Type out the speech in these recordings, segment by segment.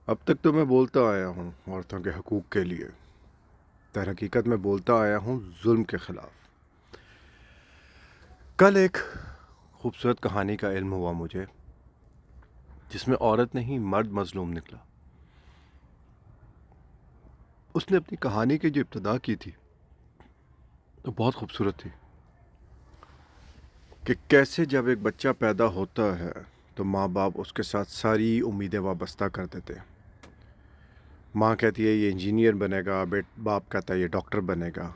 اب تک تو میں بولتا آیا ہوں عورتوں کے حقوق کے لیے، در حقیقت میں بولتا آیا ہوں ظلم کے خلاف۔ کل ایک خوبصورت کہانی کا علم ہوا مجھے، جس میں عورت نہیں مرد مظلوم نکلا۔ اس نے اپنی کہانی کی جو ابتدا کی تھی تو بہت خوبصورت تھی، کہ کیسے جب ایک بچہ پیدا ہوتا ہے تو ماں باپ اس کے ساتھ ساری امیدیں وابستہ کر دیتے ہیں۔ ماں کہتی ہے یہ انجینئر بنے گا، باپ کہتا ہے یہ ڈاکٹر بنے گا،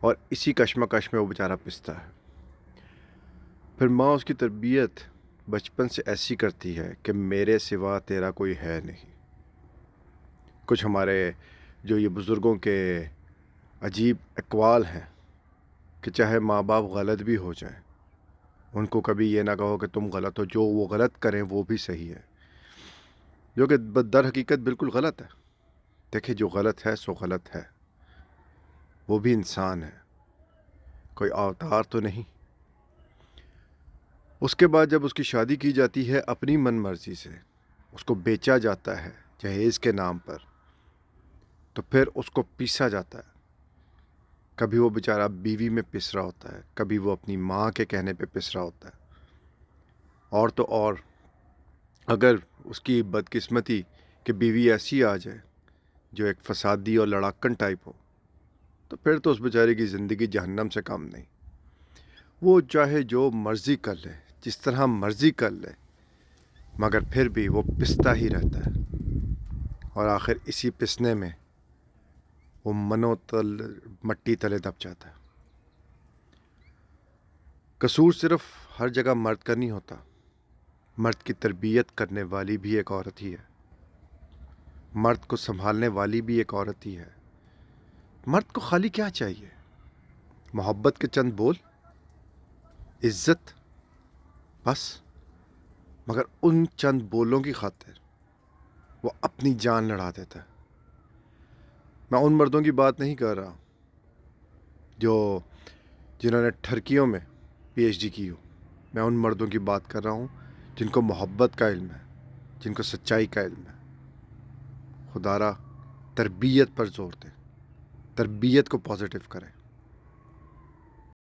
اور اسی کشمکش میں وہ بیچارہ پستا ہے۔ پھر ماں اس کی تربیت بچپن سے ایسی کرتی ہے کہ میرے سوا تیرا کوئی ہے نہیں۔ کچھ ہمارے جو یہ بزرگوں کے عجیب اقوال ہیں کہ چاہے ماں باپ غلط بھی ہو جائیں، ان کو کبھی یہ نہ کہو کہ تم غلط ہو، جو وہ غلط کریں وہ بھی صحیح ہے، جو کہ در حقیقت بالکل غلط ہے۔ دیکھیں، جو غلط ہے سو غلط ہے، وہ بھی انسان ہے، کوئی اوتار تو نہیں۔ اس کے بعد جب اس کی شادی کی جاتی ہے اپنی من مرضی سے، اس کو بیچا جاتا ہے جہیز کے نام پر، تو پھر اس کو پیسا جاتا ہے۔ کبھی وہ بیچارہ بیوی میں پس رہا ہوتا ہے، کبھی وہ اپنی ماں کے کہنے پہ پس رہا ہوتا ہے، اور تو اور اگر اس کی بدقسمتی کہ بیوی ایسی آ جائے جو ایک فسادی اور لڑاکن ٹائپ ہو، تو پھر تو اس بیچارے کی زندگی جہنم سے کم نہیں۔ وہ چاہے جو مرضی کر لے، جس طرح مرضی کر لے، مگر پھر بھی وہ پستا ہی رہتا ہے، اور آخر اسی پسنے میں وہ مٹی تلے دب جاتا ہے۔ قصور صرف ہر جگہ مرد کا نہیں ہوتا، مرد کی تربیت کرنے والی بھی ایک عورت ہی ہے، مرد کو سنبھالنے والی بھی ایک عورت ہی ہے۔ مرد کو خالی کیا چاہیے؟ محبت کے چند بول، عزت، بس۔ مگر ان چند بولوں کی خاطر وہ اپنی جان لڑا دیتا ہے۔ میں ان مردوں کی بات نہیں کر رہا جنہوں نے ٹھرکیوں میں پی ایچ ڈی کی ہو، میں ان مردوں کی بات کر رہا ہوں جن کو محبت کا علم ہے، جن کو سچائی کا علم ہے۔ خدا را تربیت پر زور دیں، تربیت کو پازیٹیو کریں۔